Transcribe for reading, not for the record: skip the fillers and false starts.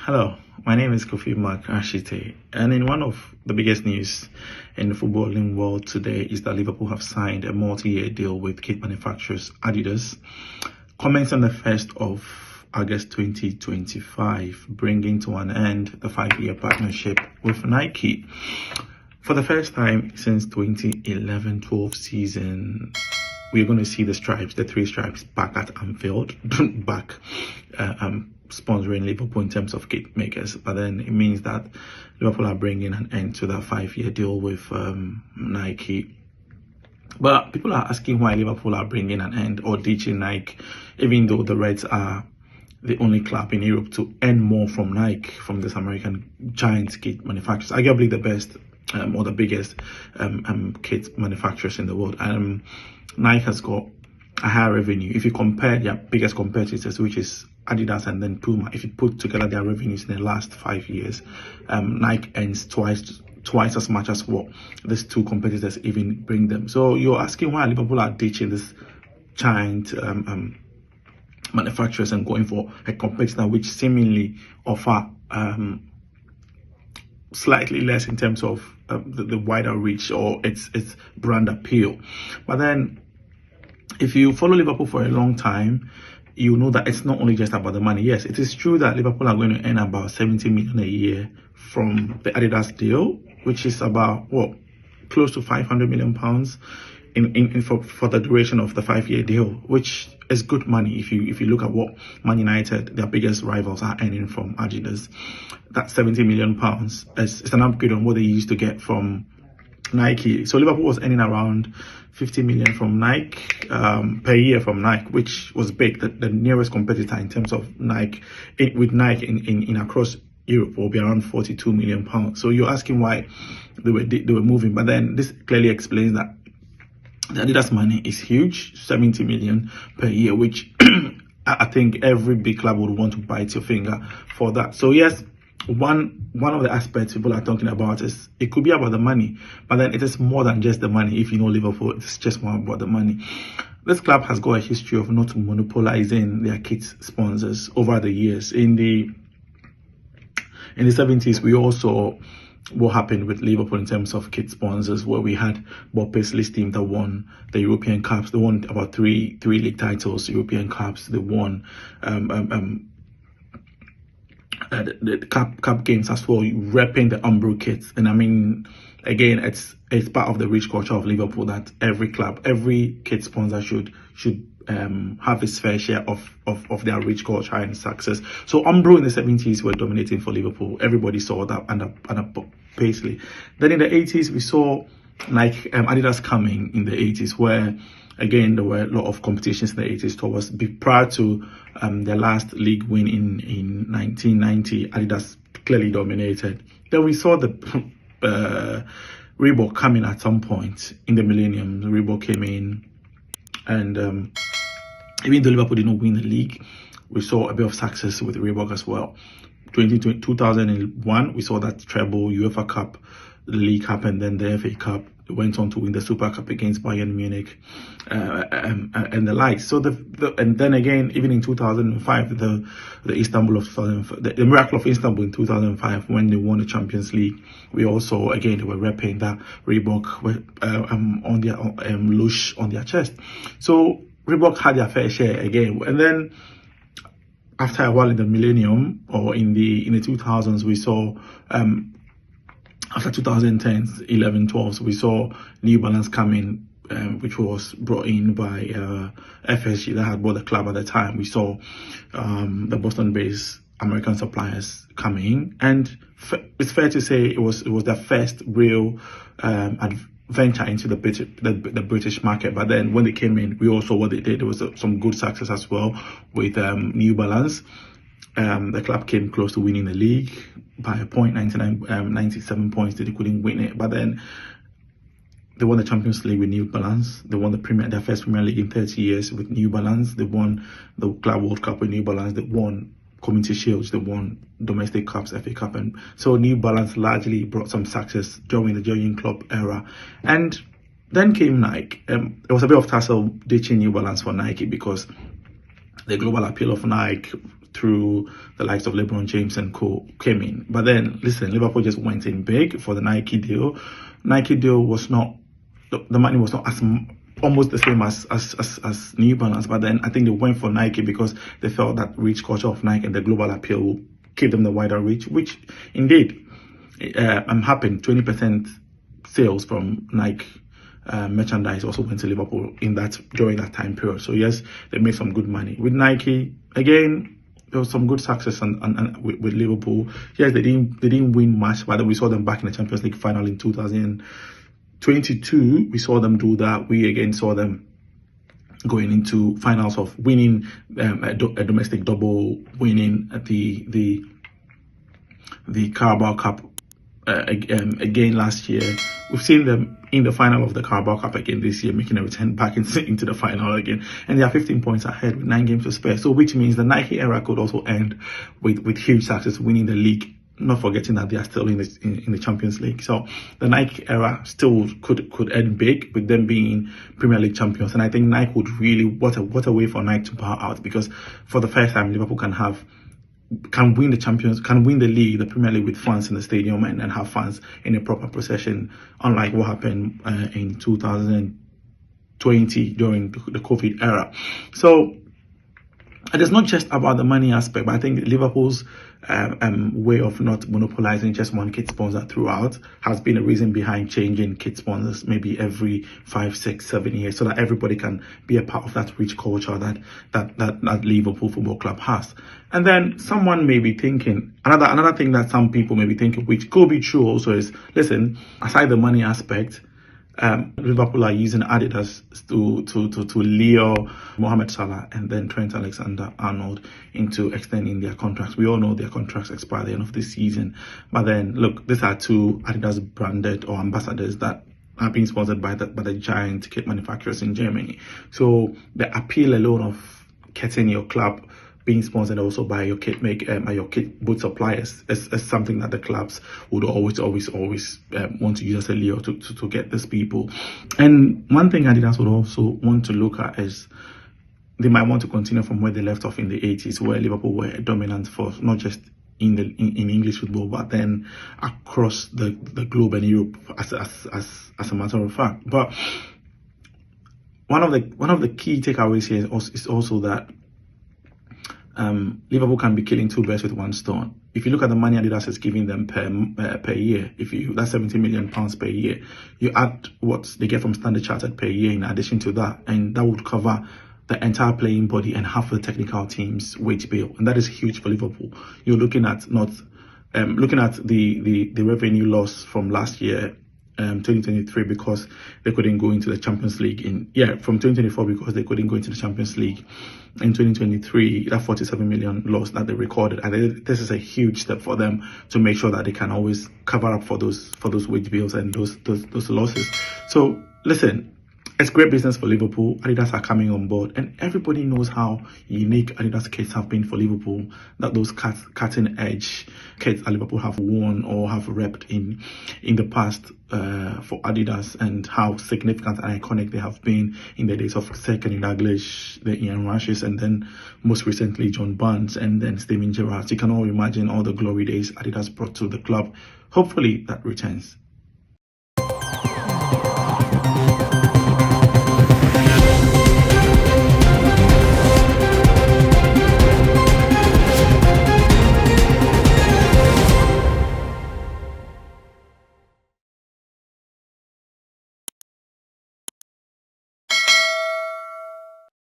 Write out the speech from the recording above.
Hello, my name is Kofi Mark Ashite, and in one of the biggest news in the footballing world today is that Liverpool have signed a multi-year deal with kit manufacturers Adidas, commencing on the 1st of August 2025, bringing to an end the 5-year partnership with Nike. For the first time since 2011-12 season, we're going to see the stripes, the three stripes, back at Anfield, back sponsoring Liverpool in terms of kit makers. But then it means that Liverpool are bringing an end to that 5-year deal with Nike. But people are asking why Liverpool are bringing an end or ditching Nike, even though the Reds are the only club in Europe to earn more from Nike, from this American giant kit manufacturers, arguably the best or the biggest kit manufacturers in the world. Nike has got a higher revenue. If you compare their biggest competitors, which is Adidas and then Puma, if you put together their revenues in the last 5 years, Nike earns twice as much as what these two competitors even bring them. So you're asking why Liverpool are ditching this giant manufacturers and going for a competitor which seemingly offer slightly less in terms of the wider reach or its brand appeal. But then if you follow Liverpool for a long time, you know that it's not only just about the money. Yes, it is true that Liverpool are going to earn about 70 million a year from the Adidas deal, which is about close to 500 million pounds for the duration of the 5-year deal, which is good money if you look at what Man United, their biggest rivals, are earning from Adidas. That 70 million pounds is an upgrade on what they used to get from Nike. So Liverpool was earning around 50 million from Nike per year from Nike, which was big. The nearest competitor in terms of Nike with Nike in across Europe will be around 42 million pounds. So you're asking why they were moving, but then this clearly explains that the Adidas money is huge, 70 million per year, which I think every big club would want to bite your finger for that. So yes, one of the aspects people are talking about is it could be about the money, but then it is more than just the money. If you know Liverpool, it's just more about the money. This club has got a history of not monopolizing their kit sponsors over the years. In the 70s, we also what happened with Liverpool in terms of kit sponsors, where we had Bob Paisley's team that won the European Cups. They won about three league titles, European Cups. They won the cup games as well, repping the Umbro kits. And I mean, again, it's part of the rich culture of Liverpool that every club, every kit sponsor should have its fair share of their rich culture and success. So Umbro in the 70s were dominating for Liverpool. Everybody saw that under Paisley. Then in the 80s, we saw like Adidas coming in the 80s, where again there were a lot of competitions in the 80s towards prior to their last league win in 1990. Adidas clearly dominated. Then we saw the Reebok coming at some point in the millennium. Reebok came in, and even though Liverpool did not win the league, we saw a bit of success with Reebok as well. 2001, we saw that treble, UEFA Cup, the League Cup, and then the FA Cup. They went on to win the Super Cup against Bayern Munich and the likes. So and then again, even in 2005, the Istanbul of 2005, the miracle of Istanbul in 2005, when they won the Champions League, we also again they were repping that Reebok on their lush on their chest. So Reebok had their fair share again, and then after a while in the millennium or in the 2000s, we saw after 2010s, 11, 12s, we saw New Balance come in, which was brought in by FSG that had bought the club at the time. We saw the Boston-based American suppliers coming in, and it's fair to say it was their first real venture into the British market. But then when they came in, we also what they did. There was some good success as well with New Balance. The club came close to winning the league by a point, 97 points. They couldn't win it, but then they won the Champions League with New Balance. They won their first Premier League in 30 years with New Balance. They won the Club World Cup with New Balance. They won Community Shields. They won domestic cups, FA Cup, and so New Balance largely brought some success during the Jurgen Klopp era. And then came Nike. There was a bit of tussle ditching New Balance for Nike because the global appeal of Nike through the likes of LeBron James and co came in. But then, listen, Liverpool just went in big for the Nike deal. Nike deal was not, the money was not as almost the same as New Balance, but then I think they went for Nike because they felt that rich culture of Nike and the global appeal will give them the wider reach, which indeed I'm happy. 20% sales from Nike merchandise also went to Liverpool during that time period. So yes, they made some good money with Nike. Again, there was some good success with Liverpool. Yes, they didn't win much, but then we saw them back in the Champions League final in 2022. We saw them do that. We again saw them going into finals of winning a domestic double, winning the Carabao Cup again last year. We've seen them in the final of the Carabao Cup again this year, making a return back into the final again. And they are 15 points ahead with 9 games to spare. So which means the Nike era could also end with huge success, winning the league, not forgetting that they are still in the Champions League. So the Nike era still could end big with them being Premier League champions. And I think Nike would really, what a way for Nike to bow out, because for the first time Liverpool can win the league, the Premier League, with fans in the stadium and have fans in a proper procession, unlike what happened in 2020 during the COVID era. So and it's not just about the money aspect, but I think Liverpool's way of not monopolizing just one kit sponsor throughout has been a reason behind changing kit sponsors maybe every 5, 6, 7 years, so that everybody can be a part of that rich culture that Liverpool Football Club has. And then someone may be thinking, another thing that some people may be thinking, which could be true also, is, listen, aside the money aspect, Liverpool are using Adidas to lure Mohamed Salah and then Trent Alexander-Arnold into extending their contracts. We all know their contracts expire at the end of this season. But then, look, these are two Adidas branded or ambassadors that are being sponsored by the giant kit manufacturers in Germany. So the appeal alone of getting your club being sponsored also by your kit boot suppliers is something that the clubs would always want to use as a lure to get these people. And one thing Adidas would also want to look at is they might want to continue from where they left off in the 80s, where Liverpool were a dominant force, not just in English football, but then across the globe and Europe as a matter of fact. But one of the key takeaways here is also that Liverpool can be killing two birds with one stone. If you look at the money Adidas is giving them per year, that's 70 million pounds per year, you add what they get from Standard Chartered per year in addition to that, and that would cover the entire playing body and half of the technical team's wage bill, and that is huge for Liverpool. You're looking at the revenue loss from last year, 2023, because they couldn't go into the Champions League from 2024 because they couldn't go into the Champions League in 2023, that 47 million loss that they recorded. And this is a huge step for them to make sure that they can always cover up for those wage bills and those losses. So listen, it's great business for Liverpool. Adidas are coming on board, and everybody knows how unique Adidas kits have been for Liverpool, that those cutting edge kits that Liverpool have worn or have repped in the past for Adidas, and how significant and iconic they have been in the days of Sir Kenny Dalglish, the Ian Rushes, and then most recently John Barnes, and then Steven Gerrard. You can all imagine all the glory days Adidas brought to the club. Hopefully that returns.